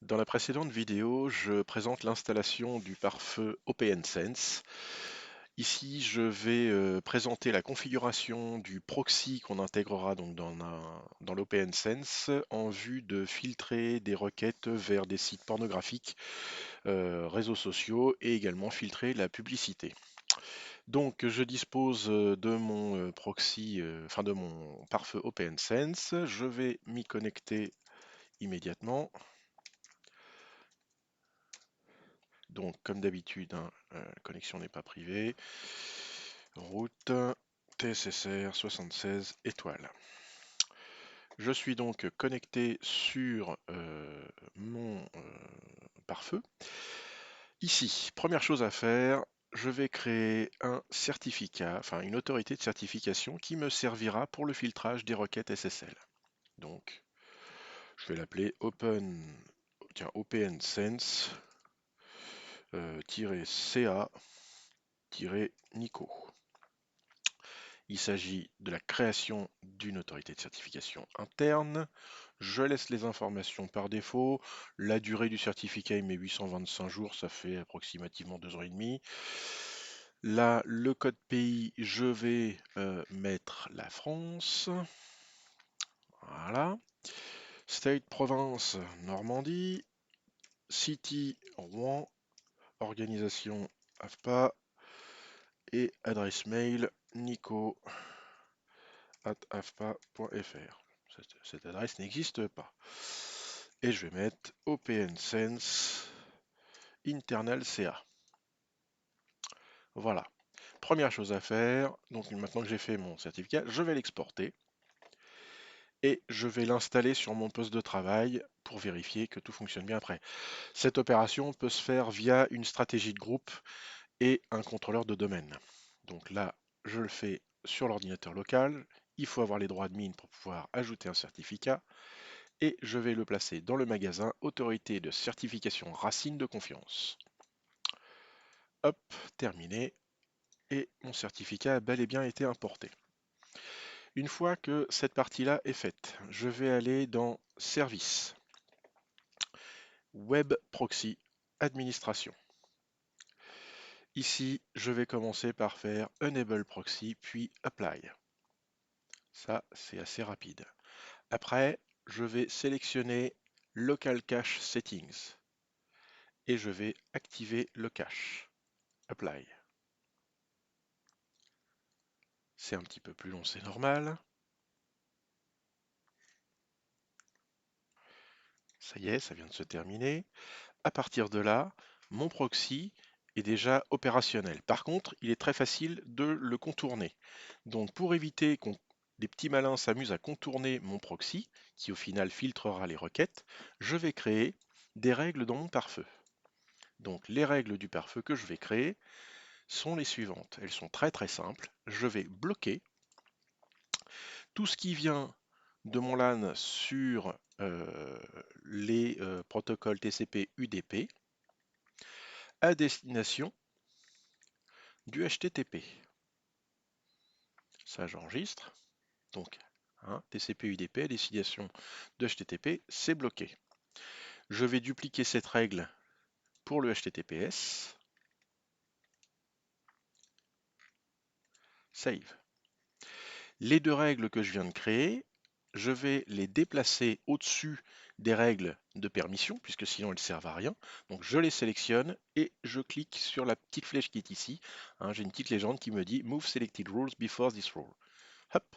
Dans la précédente vidéo, je présente l'installation du pare-feu OPNsense. Ici, je vais présenter la configuration du proxy qu'on intégrera donc dans l'OPNsense en vue de filtrer des requêtes vers des sites pornographiques, réseaux sociaux et également filtrer la publicité. Donc, je dispose de mon proxy, enfin de mon pare-feu OPNsense. Je vais m'y connecter immédiatement. Donc, comme d'habitude, hein, la connexion n'est pas privée. Route TSSR 76 étoiles. Je suis donc connecté sur mon pare-feu. Ici, première chose à faire, je vais créer un certificat, enfin une autorité de certification qui me servira pour le filtrage des requêtes SSL. Donc, je vais l'appeler OPNsense -ca-nico. Il s'agit de la création d'une autorité de certification interne. Je laisse les informations par défaut. La durée du certificat, il met 825 jours, ça fait approximativement 2 ans et demi. Là, le code pays, je vais mettre la France. Voilà. State, province, Normandie. City, Rouen. Organisation, AFPA. Et adresse mail, nico@afpa.fr. Cette adresse n'existe pas. Et je vais mettre OPNsense internal CA. Voilà. Première chose à faire, donc maintenant que j'ai fait mon certificat, je vais l'exporter et je vais l'installer sur mon poste de travail pour vérifier que tout fonctionne bien après. Cette opération peut se faire via une stratégie de groupe et un contrôleur de domaine. Donc là, je le fais sur l'ordinateur local. Il faut avoir les droits admin pour pouvoir ajouter un certificat. Et je vais le placer dans le magasin Autorité de certification Racine de confiance. Hop, terminé. Et mon certificat a bel et bien été importé. Une fois que cette partie-là est faite, je vais aller dans Service, Web Proxy, Administration. Ici, je vais commencer par faire Enable Proxy, puis Apply. Ça, c'est assez rapide. Après, je vais sélectionner Local Cache Settings et je vais activer le cache. Apply. C'est un petit peu plus long, c'est normal. Ça y est, ça vient de se terminer. À partir de là, mon proxy est déjà opérationnel. Par contre, il est très facile de le contourner. Donc pour éviter que des petits malins s'amusent à contourner mon proxy, qui au final filtrera les requêtes, je vais créer des règles dans mon pare-feu. Donc les règles du pare-feu que je vais créer sont les suivantes. Elles sont très très simples. Je vais bloquer tout ce qui vient de mon LAN sur les protocoles TCP UDP à destination du HTTP. Ça, j'enregistre. Donc, TCP UDP à destination de HTTP, c'est bloqué. Je vais dupliquer cette règle pour le HTTPS. Save. Les deux règles que je viens de créer, je vais les déplacer au-dessus des règles de permission, puisque sinon elles ne servent à rien. Donc je les sélectionne et je clique sur la petite flèche qui est ici. J'ai une petite légende qui me dit Move selected rules before this rule. Hop,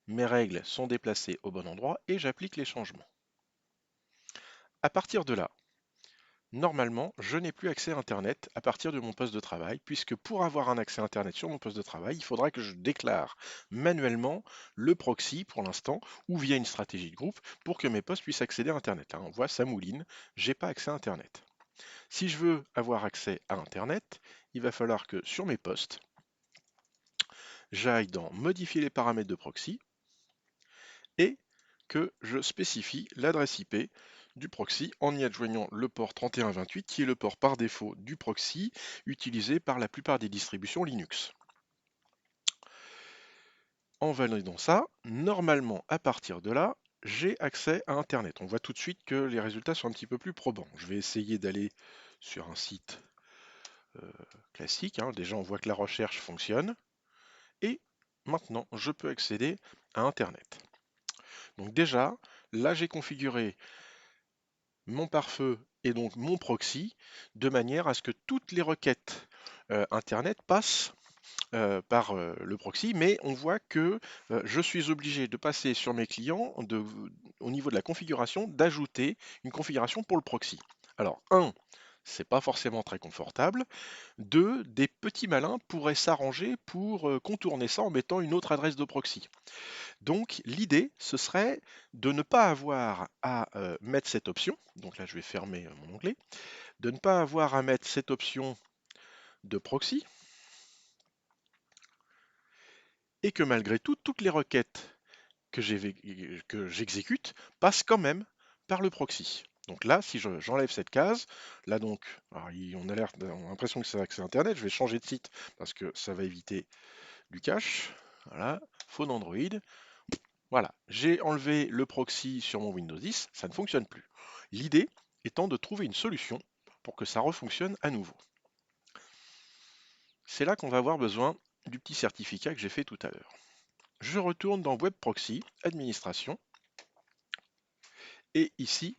mes règles sont déplacées au bon endroit et j'applique les changements. À partir de là, normalement, je n'ai plus accès à Internet à partir de mon poste de travail, puisque pour avoir un accès à Internet sur mon poste de travail, il faudra que je déclare manuellement le proxy pour l'instant, ou via une stratégie de groupe, pour que mes postes puissent accéder à Internet. Là, on voit, ça mouline, j'ai pas accès à Internet. Si je veux avoir accès à Internet, il va falloir que sur mes postes, j'aille dans Modifier les paramètres de proxy et que je spécifie l'adresse IP du proxy en y adjoignant le port 3128 qui est le port par défaut du proxy utilisé par la plupart des distributions Linux. En validant ça, normalement à partir de là, j'ai accès à Internet. On voit tout de suite que les résultats sont un petit peu plus probants. Je vais essayer d'aller sur un site classique, hein. Déjà, on voit que la recherche fonctionne. Et maintenant, je peux accéder à Internet. Donc déjà, là, j'ai configuré mon pare-feu et donc mon proxy de manière à ce que toutes les requêtes Internet passent par le proxy, mais on voit que je suis obligé de passer sur mes clients au niveau de la configuration, d'ajouter une configuration pour le proxy. Alors, c'est pas forcément très confortable. Deux, des petits malins pourraient s'arranger pour contourner ça en mettant une autre adresse de proxy. Donc, l'idée, ce serait de ne pas avoir à mettre cette option. Donc là, je vais fermer mon onglet. De ne pas avoir à mettre cette option de proxy et que malgré tout, toutes les requêtes que j'exécute passe quand même par le proxy. Donc là, si j'enlève cette case, là donc, alors, on a l'impression que c'est accès Internet, je vais changer de site parce que ça va éviter du cache. Voilà, phone Android. Voilà, j'ai enlevé le proxy sur mon Windows 10, ça ne fonctionne plus. L'idée étant de trouver une solution pour que ça refonctionne à nouveau. C'est là qu'on va avoir besoin du petit certificat que j'ai fait tout à l'heure. Je retourne dans Web Proxy, Administration, et ici,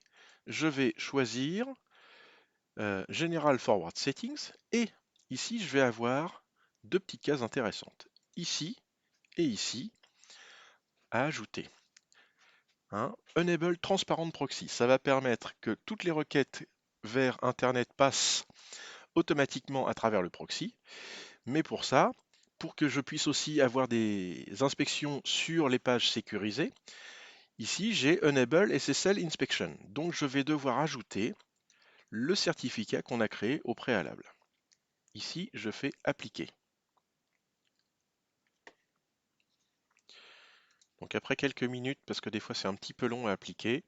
je vais choisir General Forward Settings, et ici, je vais avoir deux petites cases intéressantes. Ici et ici, à ajouter. Enable Transparent Proxy, ça va permettre que toutes les requêtes vers Internet passent automatiquement à travers le proxy, mais pour ça, pour que je puisse aussi avoir des inspections sur les pages sécurisées, ici j'ai Enable SSL Inspection, donc je vais devoir ajouter le certificat qu'on a créé au préalable. Ici, je fais appliquer. Donc après quelques minutes, parce que des fois c'est un petit peu long à appliquer,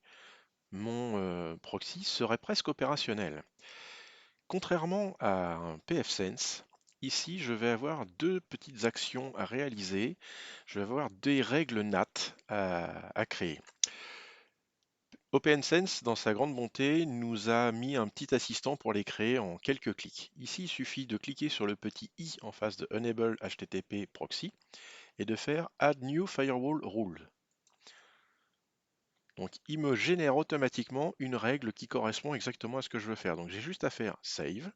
mon proxy serait presque opérationnel. Contrairement à un pfSense, ici je vais avoir deux petites actions à réaliser. Je vais avoir des règles NAT à créer. OpenSense, dans sa grande bonté, nous a mis un petit assistant pour les créer en quelques clics. Ici, il suffit de cliquer sur le petit i en face de Enable HTTP Proxy et de faire Add New Firewall Rule. Donc, il me génère automatiquement une règle qui correspond exactement à ce que je veux faire. Donc, j'ai juste à faire Save.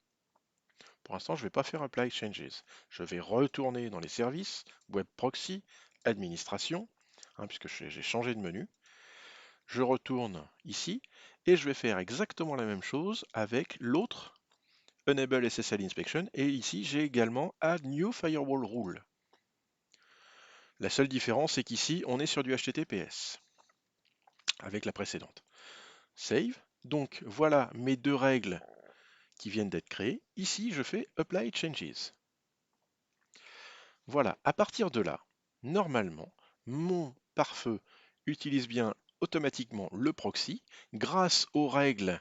Pour l'instant, je ne vais pas faire Apply Changes. Je vais retourner dans les services, Web Proxy, Administration, puisque j'ai changé de menu. Je retourne ici et je vais faire exactement la même chose avec l'autre Enable SSL Inspection. Et ici, j'ai également Add New Firewall Rule. La seule différence, c'est qu'ici, on est sur du HTTPS avec la précédente. Save. Donc, voilà mes deux règles qui viennent d'être créées. Ici, je fais Apply Changes. Voilà, à partir de là, normalement, mon pare-feu utilise bien automatiquement le proxy. Grâce aux règles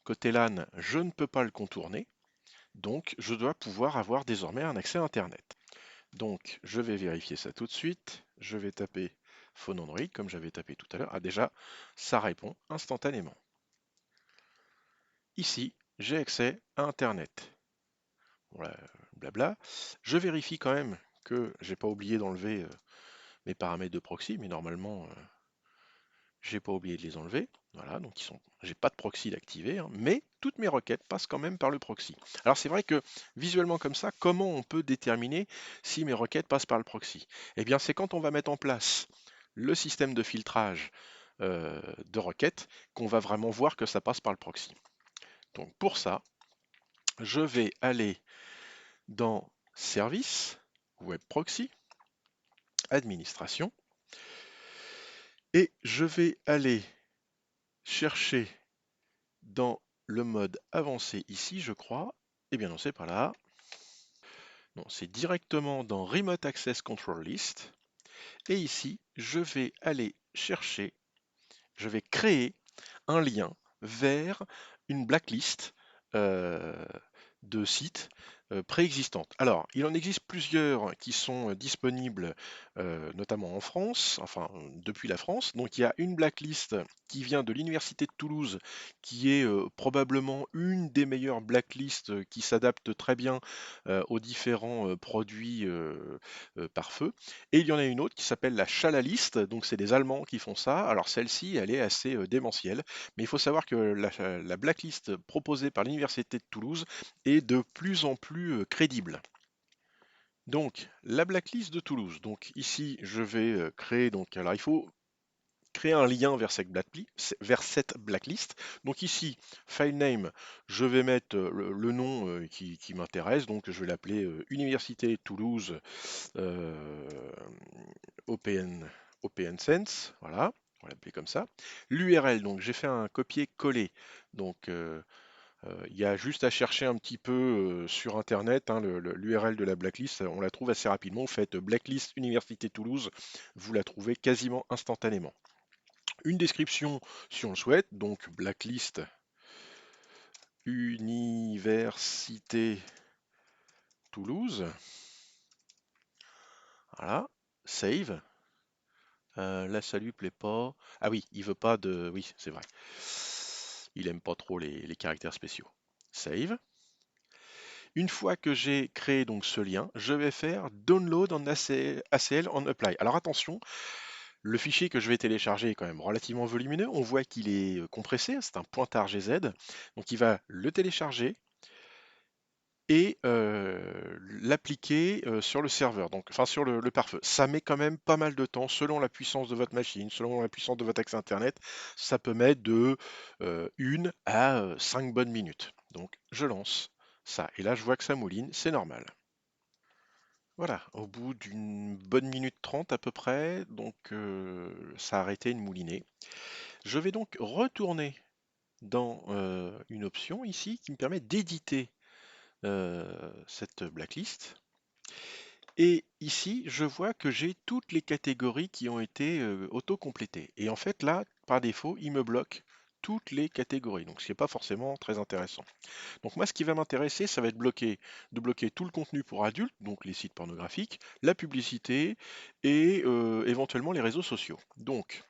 côté LAN, je ne peux pas le contourner. Donc, je dois pouvoir avoir désormais un accès à Internet. Donc, je vais vérifier ça tout de suite. Je vais taper Phone Android, comme j'avais tapé tout à l'heure. Ah, déjà, ça répond instantanément. Ici, j'ai accès à Internet. Voilà, blabla. Je vérifie quand même que j'ai pas oublié d'enlever mes paramètres de proxy, mais normalement, j'ai pas oublié de les enlever. Voilà, donc j'ai pas de proxy d'activer, mais toutes mes requêtes passent quand même par le proxy. Alors c'est vrai que visuellement comme ça, comment on peut déterminer si mes requêtes passent par le proxy? Eh bien, c'est quand on va mettre en place le système de filtrage de requêtes qu'on va vraiment voir que ça passe par le proxy. Donc pour ça, je vais aller dans Service, Web Proxy, Administration, et je vais aller chercher dans le mode avancé ici, je crois. Eh bien non, c'est pas là. Non, c'est directement dans Remote Access Control List. Et ici, je vais aller chercher, je vais créer un lien vers une blacklist de sites préexistantes. Alors, il en existe plusieurs qui sont disponibles, notamment en France, enfin depuis la France. Donc, il y a une blacklist qui vient de l'Université de Toulouse, qui est probablement une des meilleures blacklists qui s'adapte très bien aux différents produits par feu. Et il y en a une autre qui s'appelle la Chalaliste, donc c'est des Allemands qui font ça. Alors celle-ci, elle est assez démentielle, mais il faut savoir que la blacklist proposée par l'Université de Toulouse est de plus en plus crédible. Donc, la blacklist de Toulouse. Donc ici, je vais créer. Donc, alors il faut créer un lien vers cette blacklist. Donc ici, file name, je vais mettre le nom qui m'intéresse. Donc je vais l'appeler Université Toulouse euh, OPN, OPN Sense. Voilà, on va l'appeler comme ça. L'URL, donc j'ai fait un copier-coller. Donc il y a juste à chercher un petit peu sur Internet, hein, l'URL de la blacklist, on la trouve assez rapidement. Vous faites blacklist Université Toulouse, vous la trouvez quasiment instantanément. Une description si on le souhaite, donc blacklist Université Toulouse. Voilà, save. Là, ça lui plaît pas. Ah oui, il veut pas de. Oui, c'est vrai. Il aime pas trop les caractères spéciaux. Save. Une fois que j'ai créé donc ce lien, je vais faire download en ACL en apply. Alors attention, le fichier que je vais télécharger est quand même relativement volumineux. On voit qu'il est compressé, c'est un pointard GZ. Donc il va le télécharger et l'appliquer sur le serveur, donc enfin sur le pare-feu. Ça met quand même pas mal de temps selon la puissance de votre machine, selon la puissance de votre accès Internet. Ça peut mettre de 1 à 5 bonnes minutes. Donc je lance ça. Et là je vois que ça mouline, c'est normal. Voilà, au bout d'une bonne minute 30 à peu près, donc ça a arrêté de mouliner. Je vais donc retourner dans une option ici qui me permet d'éditer cette blacklist. Et ici, je vois que j'ai toutes les catégories qui ont été auto-complétées. Et en fait, là, par défaut, il me bloque toutes les catégories. Donc, ce n'est pas forcément très intéressant. Donc, moi, ce qui va m'intéresser, ça va être de bloquer tout le contenu pour adultes, donc les sites pornographiques, la publicité et éventuellement les réseaux sociaux. Donc,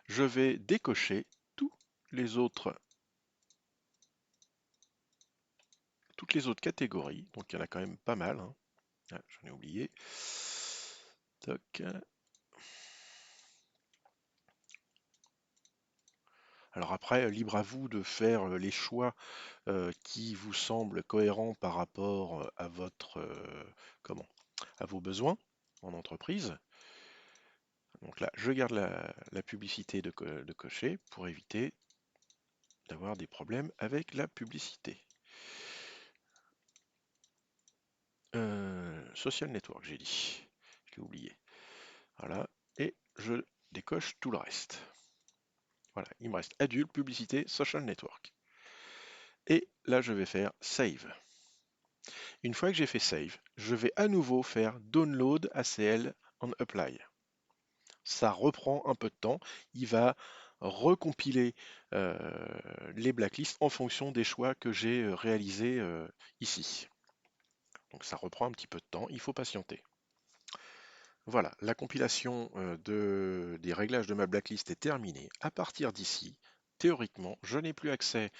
je vais décocher tous les autres, toutes les autres catégories. Donc, il y en a quand même pas mal, hein. Ah, j'en ai oublié. Toc. Alors après, libre à vous de faire les choix qui vous semblent cohérents par rapport à votre comment à vos besoins en entreprise. Donc là, je garde la publicité de cocher pour éviter d'avoir des problèmes avec la publicité. Social network, j'ai dit. Je l'ai oublié. Voilà. Et je décoche tout le reste. Voilà, il me reste adulte, publicité, social network. Et là, je vais faire save. Une fois que j'ai fait save, je vais à nouveau faire download ACL en apply. Ça reprend un peu de temps. Il va recompiler euh, les blacklists en fonction des choix que j'ai réalisés ici. Donc ça reprend un petit peu de temps, il faut patienter. Voilà, la compilation des réglages de ma blacklist est terminée. À partir d'ici, théoriquement, je n'ai plus accès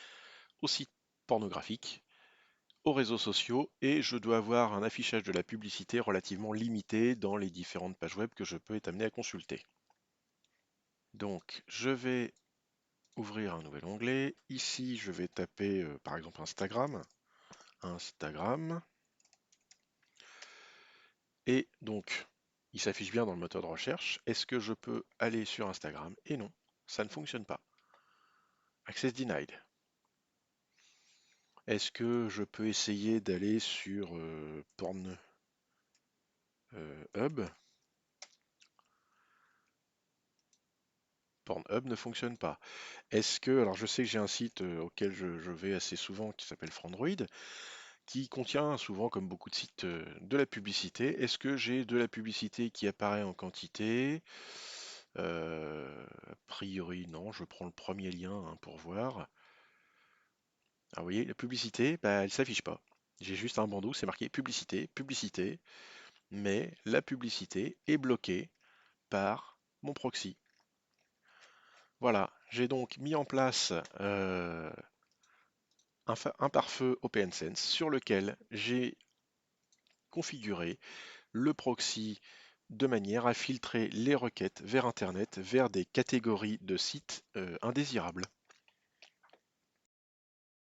aux sites pornographiques, aux réseaux sociaux et je dois avoir un affichage de la publicité relativement limité dans les différentes pages web que je peux être amené à consulter. Donc, je vais ouvrir un nouvel onglet. Ici, je vais taper par exemple Instagram. Instagram. Et donc, il s'affiche bien dans le moteur de recherche. Est-ce que je peux aller sur Instagram? Et non, ça ne fonctionne pas. Access denied. Est-ce que je peux essayer d'aller sur Pornhub? Pornhub ne fonctionne pas. Est-ce que, alors je sais que j'ai un site auquel je vais assez souvent qui s'appelle Frandroid, qui contient souvent, comme beaucoup de sites, de la publicité. Est-ce que j'ai de la publicité qui apparaît en quantité? A priori, non. Je prends le premier lien hein, pour voir. Ah, vous voyez, la publicité, bah, elle s'affiche pas. J'ai juste un bandeau, c'est marqué publicité, publicité, mais la publicité est bloquée par mon proxy. Voilà, j'ai donc mis en place un pare-feu OpenSense sur lequel j'ai configuré le proxy de manière à filtrer les requêtes vers Internet vers des catégories de sites indésirables.